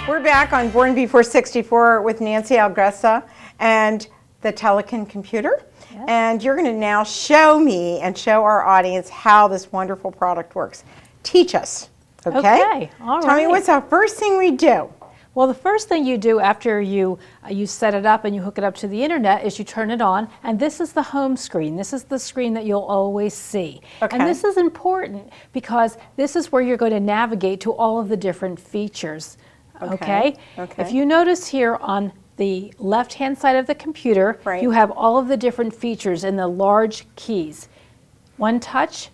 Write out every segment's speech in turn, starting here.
We're back on Born Before 64 with Nancy Algressa and the Telikin computer. Yes. And you're going to now show me and show our audience how this wonderful product works. Teach us, okay? Okay, all right. Tell me, what's the first thing we do? Well, the first thing you do after you set it up and you hook it up to the internet is you turn it on, and this is the home screen. This is the screen that you'll always see. Okay. And this is important because this is where you're going to navigate to all of the different features. Okay? If you notice here on the left-hand side of the computer, you have all of the different features in the large keys. One touch,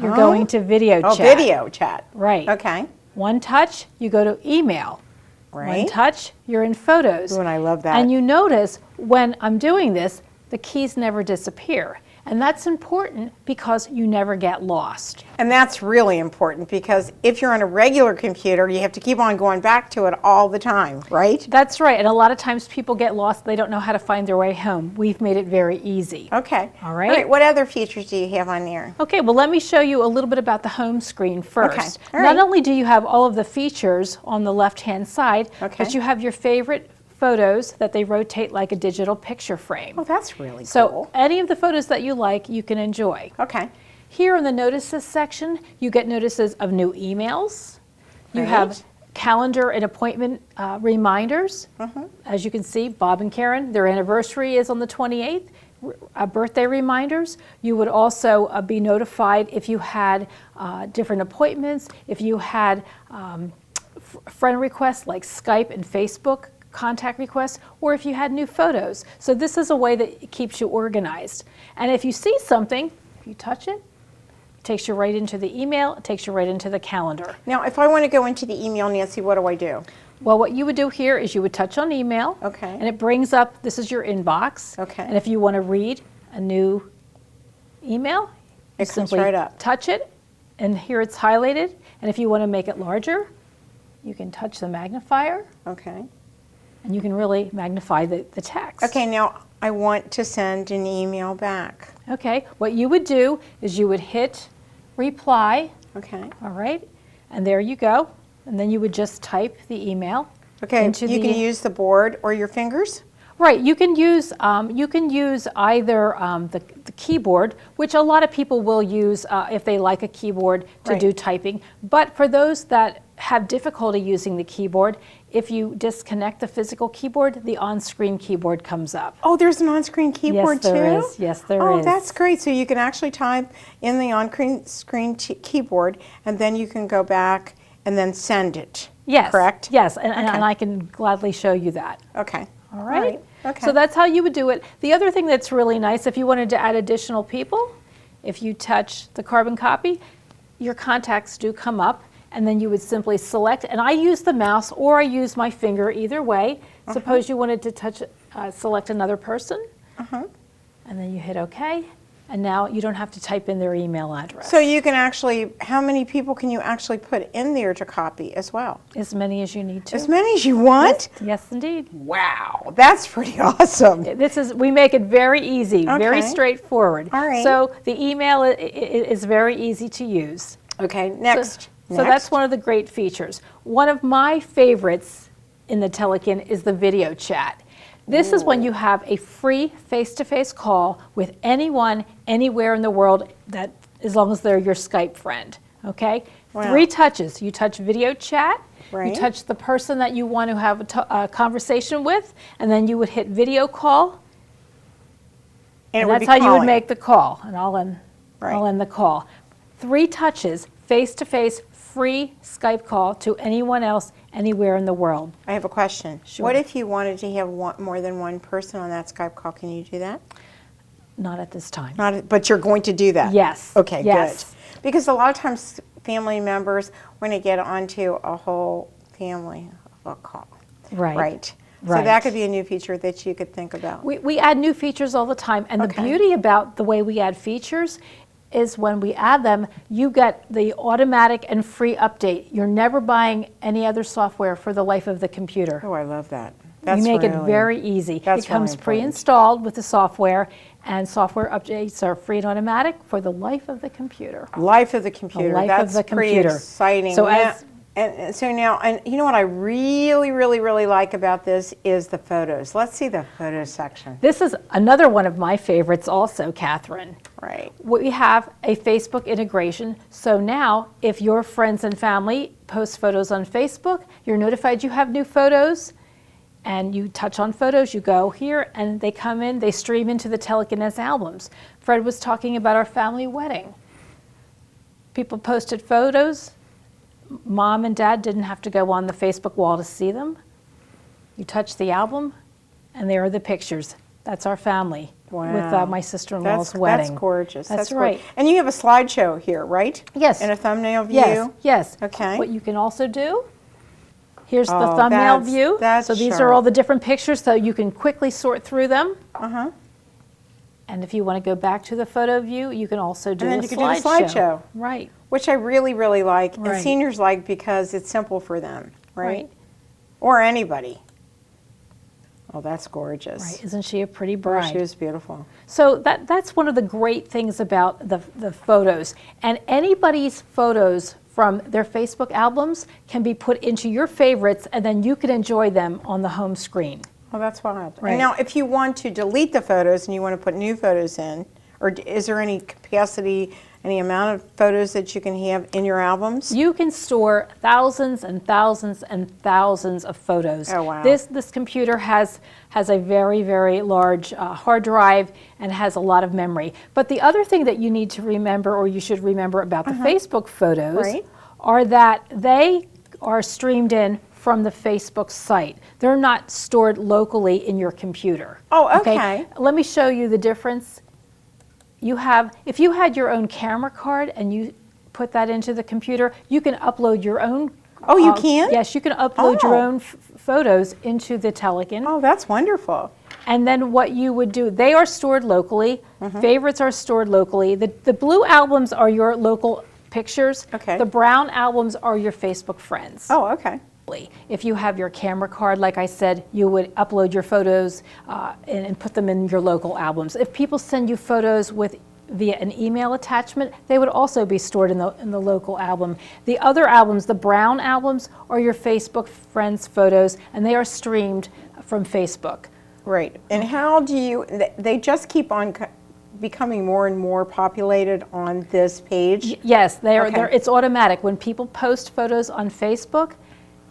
you're going to video chat. Oh, video chat. Right. Okay. One touch, you go to email. Right. One touch, you're in photos. Ooh, and I love that. And you notice when I'm doing this, the keys never disappear. And that's important because you never get lost. And that's really important because if you're on a regular computer, you have to keep on going back to it all the time, right? That's right. And a lot of times people get lost. They don't know how to find their way home. We've made it very easy. Okay. All right. All right. What other features do you have on there? Okay. Well, let me show you a little bit about the home screen first. Okay. All right. Not only do you have all of the features on the left-hand side, but you have your favorite photos that they rotate like a digital picture frame. Oh, that's really cool. So any of the photos that you like, you can enjoy. Okay. Here in the notices section, you get notices of new emails. You have calendar and appointment reminders. As you can see, Bob and Karen, their anniversary is on the 28th. Birthday reminders. You would also be notified if you had different appointments, if you had friend requests like Skype and Facebook contact requests, or if you had new photos. So this is a way that it keeps you organized. And if you see something, if you touch it, it takes you right into the email, it takes you right into the calendar. Now, if I want to go into the email, Nancy, what do I do? Well, what you would do here is you would touch on email, and it brings up, this is your inbox. And if you want to read a new email, it comes right up. Touch it, and here it's highlighted. And if you want to make it larger, you can touch the magnifier. And you can really magnify the text. Okay, now I want to send an email back. Okay, what you would do is you would hit reply. Okay. All right, and there you go. And then you would just type the email. Okay, you can use the board or your fingers? Right, you can use either the keyboard, which a lot of people will use if they like a keyboard to do typing. But for those that have difficulty using the keyboard, if you disconnect the physical keyboard, the on-screen keyboard comes up. Oh, there's an on-screen keyboard too? Yes, there is. Yes, there is. Oh, that's great. So you can actually type in the on-screen keyboard, and then you can go back and then send it. Yes. Correct? Yes, and I can gladly show you that. Okay. All right. Okay. So that's how you would do it. The other thing that's really nice, if you wanted to add additional people, if you touch the carbon copy, your contacts do come up, and then you would simply select, and I use the mouse or I use my finger, either way. Suppose you wanted to touch, select another person, and then you hit OK, and now you don't have to type in their email address. So you can actually, how many people can you actually put in there to copy as well? As many as you need to. As many as you want? Yes, indeed. Wow, that's pretty awesome. We make it very easy, very straightforward. All right. So the email is very easy to use. Okay, next. So that's one of the great features. One of my favorites in the Telikin is the video chat. This is when you have a free face-to-face call with anyone, anywhere in the world, that as long as they're your Skype friend. Okay? Wow. 3 touches. You touch video chat, you touch the person that you want to have a conversation with, and then you would hit video call. And that's how you would make the call. And I'll end the call. 3 touches, face-to-face, free Skype call to anyone else anywhere in the world. I have a question. Sure. What if you wanted to have more than one person on that Skype call? Can you do that? Not at this time. But you're going to do that? Yes. Okay, yes. Good. Because a lot of times family members want to get onto a whole family call. Right. So that could be a new feature that you could think about. We add new features all the time, and the beauty about the way we add features is when we add them, you get the automatic and free update. You're never buying any other software for the life of the computer. Oh, I love that. We make it very easy. It comes pre-installed with the software, and software updates are free and automatic for the life of the computer. Life of the computer. The life That's of the pretty computer. Exciting. So And so now, and you know what I really, really, really like about this is the photos. Let's see the photo section. This is another one of my favorites also, Kathryn. Right. We have a Facebook integration. So now if your friends and family post photos on Facebook, you're notified you have new photos, and you touch on photos, you go here, and they come in, they stream into the Telikin as albums. Fred was talking about our family wedding. People posted photos. Mom and Dad didn't have to go on the Facebook wall to see them. You touch the album, and there are the pictures. That's our family with my sister-in-law's wedding. That's gorgeous. That's right. Gorgeous. And you have a slideshow here, right? Yes. In a thumbnail view? Yes, yes. Okay. What you can also do, here's the thumbnail view. That's so these sharp. are all the different pictures, so you can quickly sort through them. Uh-huh. And if you want to go back to the photo view, you can also do And then a you can do the slideshow. Right. Which I really, really like. Right. And seniors like because it's simple for them, right? Right. Or anybody. Oh, that's gorgeous. Right. Isn't she a pretty Oh, bride? she was beautiful. So that's one of the great things about the photos. And anybody's photos from their Facebook albums can be put into your favorites, and then you can enjoy them on the home screen. Oh, that's wild. Right. And now, if you want to delete the photos and you want to put new photos in, or is there any capacity, any amount of photos that you can have in your albums? You can store thousands and thousands and thousands of photos. Oh, wow. This computer has a very, very large hard drive and has a lot of memory. But the other thing that you need to remember, or you should remember about the Facebook photos, Right. are that they are streamed in from the Facebook site. They're not stored locally in your computer. Oh, okay. Let me show you the difference. If you had your own camera card and you put that into the computer, you can upload your own. Oh, you can? Yes, you can upload your Oh. own photos into the Telikin. Oh, that's wonderful. And then what you would do, they are stored locally. Favorites are stored locally. The blue albums are your local pictures. Okay. The brown albums are your Facebook friends. Oh, okay. If you have your camera card, like I said, you would upload your photos and put them in your local albums. If people send you photos via an email attachment, they would also be stored in the local album. The other albums, the brown albums, are your Facebook friends' photos, and they are streamed from Facebook. Right. And how do you, they just keep on becoming more and more populated on this page? Yes, they are. Okay. It's automatic. When people post photos on Facebook,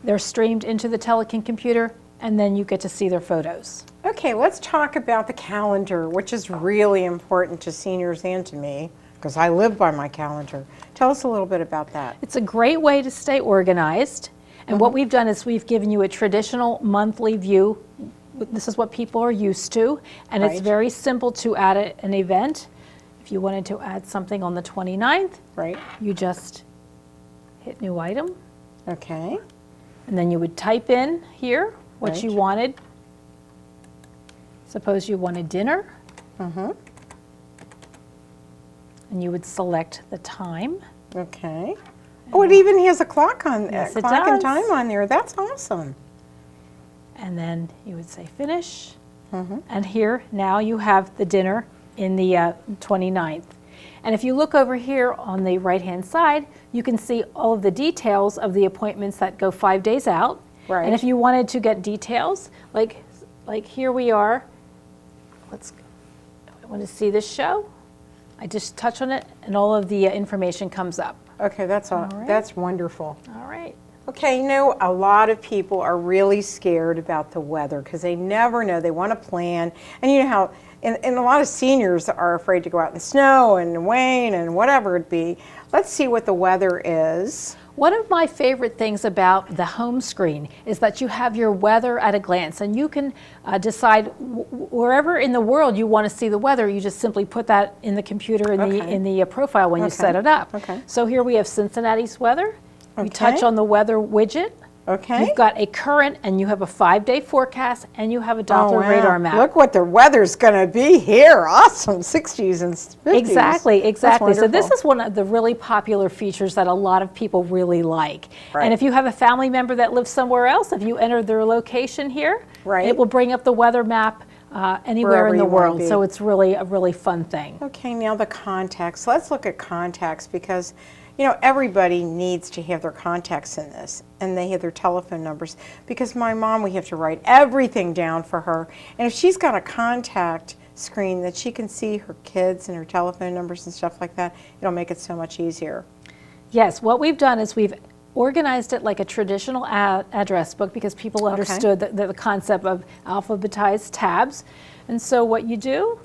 they're streamed into the Telikin computer, and then you get to see their photos. Okay, let's talk about the calendar, which is really important to seniors and to me, because I live by my calendar. Tell us a little bit about that. It's a great way to stay organized. And what we've done is we've given you a traditional monthly view. This is what people are used to, and it's Right. very simple to add an event. If you wanted to add something on the 29th, Right. you just hit new item, Okay. and then you would type in here what you Right. wanted. Suppose you wanted dinner, and you would select the time. Okay. Oh, it even has a clock on Yes, it clock and does. time on there. That's awesome. And then you would say finish. And here now you have the dinner in the 29th. And if you look over here on the right-hand side, you can see all of the details of the appointments that go 5 days out. Right. And if you wanted to get details, like here we are. I want to see this show. I just touch on it, and all of the information comes up. Okay, that's right. that's wonderful. All right. Okay, you know, a lot of people are really scared about the weather because they never know. They want to plan. And you know how, and a lot of seniors are afraid to go out in snow and rain and whatever it be. Let's see what the weather is. One of my favorite things about the home screen is that you have your weather at a glance, and you can decide wherever in the world you want to see the weather. You just simply put that in the computer in the profile when you set it up. Okay. So here we have Cincinnati's weather. You touch on the weather widget. Okay. You've got a current, and you have a 5-day forecast, and you have a Doppler radar map. Look what the weather's going to be here. Awesome. 60s and 50s. Exactly. That's So this wonderful. is one of the really popular features that a lot of people really like. Right. And if you have a family member that lives somewhere else, if you enter their location here, Right. it will bring up the weather map anywhere Wherever in the you wanna world. be. So it's really a really fun thing. Okay, now the contacts. Let's look at contacts because, You know, everybody needs to have their contacts in this, and they have their telephone numbers, because my mom, we have to write everything down for her. And if she's got a contact screen that she can see her kids and her telephone numbers and stuff like that, it'll make it so much easier. Yes, what we've done is we've organized it like a traditional address book, because people understood the concept of alphabetized tabs. And so what you do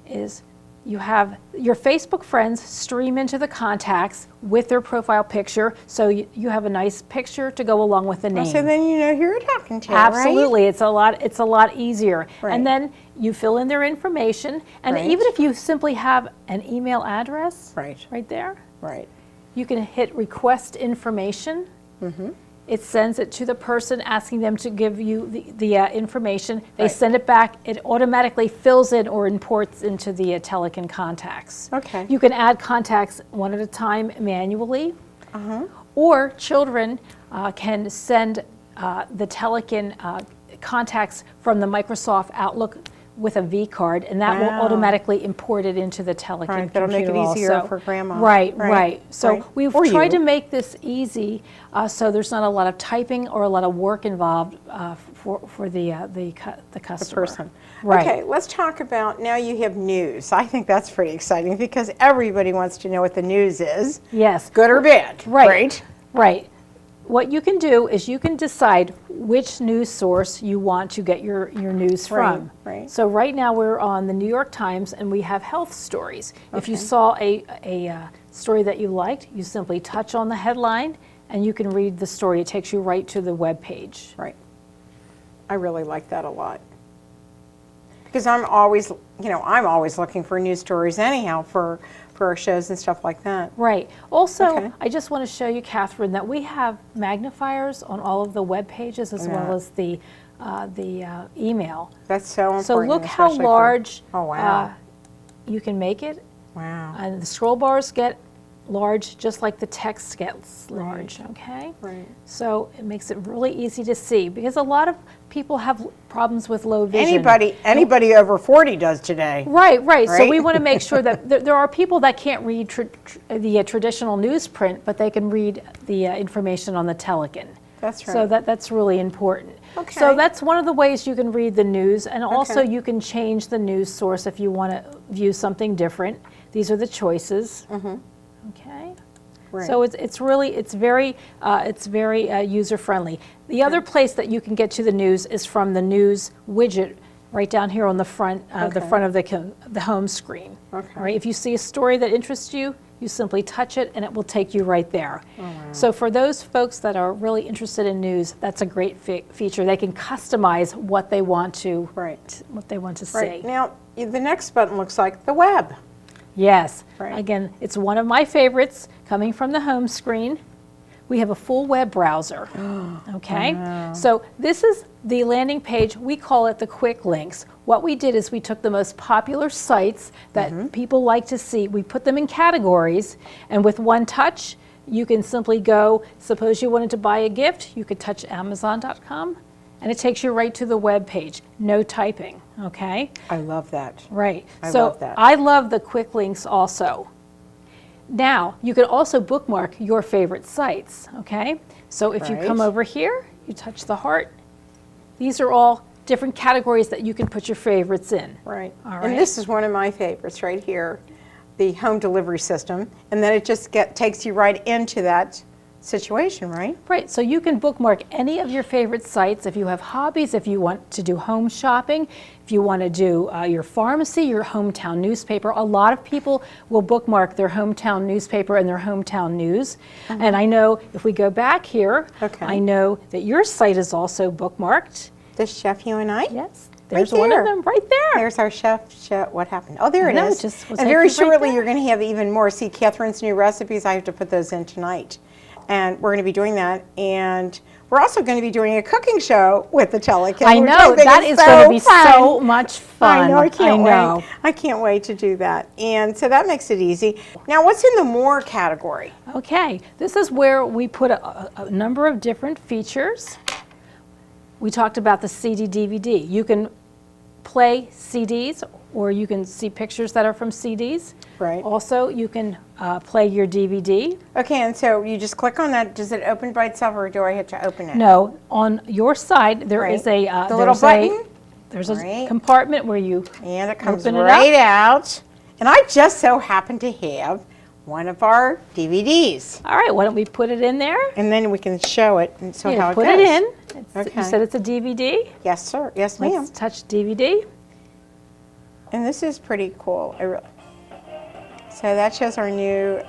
is you have your Facebook friends stream into the contacts with their profile picture, so you have a nice picture to go along with the name. So then you know who you're talking to, Absolutely, right? it's a lot easier. Right. And then you fill in their information, and Right. even if you simply have an email address Right. there, Right. you can hit request information. It sends it to the person, asking them to give you the information. They Right. send it back. It automatically fills in or imports into the Telikin contacts. Okay. You can add contacts one at a time manually, or children can send the Telikin contacts from the Microsoft Outlook with a V card, and that will Wow. automatically import it into the Telikin Right, computer that'll make it easier also. for Grandma. Right. So right. we've Or tried you. to make this easy, so there's not a lot of typing or a lot of work involved for the customer. Person. Right. Okay, let's talk about, now you have news. I think that's pretty exciting, because everybody wants to know what the news is, Yes. good or bad. Right. What you can do is you can decide which news source you want to get your news from. Right. So right now we're on the New York Times, and we have health stories. If you saw a story that you liked, you simply touch on the headline, and you can read the story. It takes you right to the web page. Right. I really like that a lot. Because I'm always looking for news stories anyhow for our shows and stuff like that. Right. Also, Okay. I just want to show you, Kathryn, that we have magnifiers on all of the web pages, as well as the email. That's so important. So look how especially for- large Oh, wow. you can make it. Wow. And the scroll bars get large, just like the text gets large, okay? Right. So it makes it really easy to see, because a lot of people have problems with low vision. Anybody over 40 does today. Right. So Right? we want to make sure that there are people that can't read the traditional newsprint, but they can read the information on the Telikin. That's right. So that's really important. Okay. So that's one of the ways you can read the news, and also Okay. you can change the news source if you want to view something different. These are the choices. Okay. Right. So it's very user friendly. The other place that you can get to the news is from the news widget right down here on the front of the home screen. Okay. All right. If you see a story that interests you, you simply touch it and it will take you right there. Oh, wow. So for those folks that are really interested in news, that's a great feature. They can customize what they want to see. Right. Now, the next button looks like the web. Yes. Right. Again, it's one of my favorites coming from the home screen. We have a full web browser. Okay? Wow. So this is the landing page. We call it the quick links. What we did is we took the most popular sites that people like to see. We put them in categories, and with one touch, you can simply go, suppose you wanted to buy a gift, you could touch Amazon.com, and it takes you right to the web page. No typing, okay? I love that. Right. I So love that. I love the quick links also. Now, you can also bookmark your favorite sites, okay? So if you come Right. over here, you touch the heart. These are all different categories that you can put your favorites in. Right. All And right. this is one of my favorites right here, the home delivery system. And then it just takes you right into that situation, right? Right, so you can bookmark any of your favorite sites if you have hobbies, if you want to do home shopping, if you want to do your pharmacy, your hometown newspaper. A lot of people will bookmark their hometown newspaper and their hometown news. And I know if we go back here, Okay. I know that your site is also bookmarked. This Chef You and I? Yes, there's one there. of them right there. There's our chef. What happened? Oh, there I it know, is. just was And like very right shortly, there. you're going to have even more. See, Kathryn's new recipes, I have to put those in tonight. And we're going to be doing that. And we're also going to be doing a cooking show with the Telikin. I which know, think that is going to be fun. so much fun. I know, I can't know. wait. I can't wait to do that. And so that makes it easy. Now, what's in the more category? Okay, this is where we put a number of different features. We talked about the CD DVD. You can play CDs, or you can see pictures that are from CDs. Right. Also, you can play your DVD. Okay, and so you just click on that. Does it open by itself, or do I have to open it? No, on your side there is Right. a The little button? There's a Right. compartment where you And it comes open it right out. And I just so happen to have one of our DVDs. All right, why don't we put it in there? And then we can show it and so Yeah, how it put goes. it in. Okay. You said it's a DVD. Yes, sir. Yes, ma'am. Let's touch DVD. And this is pretty cool. So that shows our new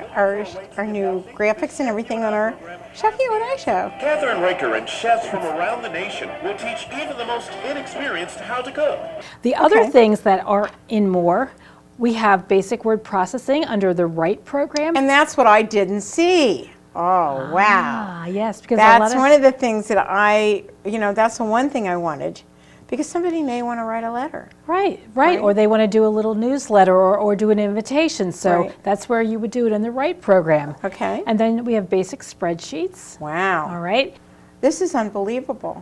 graphics and everything on our Chef You and I show. Kathryn Raaker and chefs from around the nation will teach even the most inexperienced how to cook. The other Okay. things that are in more, we have basic word processing under the Write program. And that's what I didn't see. Oh, wow. Ah, yes, because That's one of the things that that's the one thing I wanted. Because somebody may want to write a letter. Right. Right. Or they want to do a little newsletter or do an invitation. So Right. that's where you would do it in the Write program. Okay. And then we have basic spreadsheets. Wow. All right. This is unbelievable.